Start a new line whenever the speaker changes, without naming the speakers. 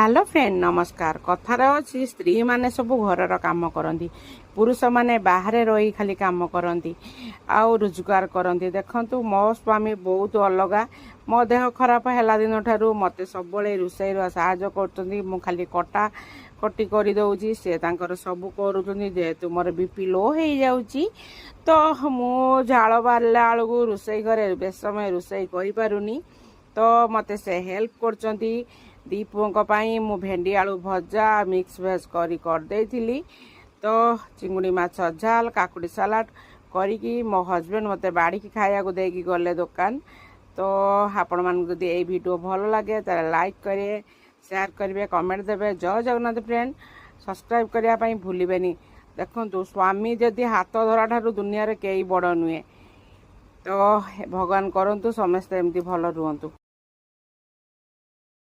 Hello friend नमस्कार। कथार अच्छी स्त्री माने सब घर काम करती, पुरुष माने बाहर रही खाली काम करती आउ रोजगार करती। देखंतु मो स्वामी बहुत अलग। मो देह खराब है दिन ठारू मते सब रोषेई साहाଯ୍य कर मु खाली कटा कटी कर दौची से सब करुँच जेहेतु मोर बीपी लो हो जाऊँगी तो मु झाड़ बाहरला बेलू रोषेई घरे बेस समय रोषेई करूनी तो मते से हेल्प करचंती। दी पुओं मु भेंडी आलू भजा मिक्स भेज कर तो चिंगुड़ी माछ झाल काकुड़ी सालाड करी मो हजबैंड मते बाड़ी की खाया को देकी गले दुकान। तो आपण मान यदि ये वीडियो भल लगे तो लाइक करें, शेयर करेंगे, कमेंट देवे। जय जगन्नाथ फ्रेंड, सब्सक्राइब करने भूलें। देखो स्वामी जदि हाथ धरा ठारू दुनिया रे कई बड़ नुहे। तो भगवान करंतु समस्ते एमती भल रुहंतु।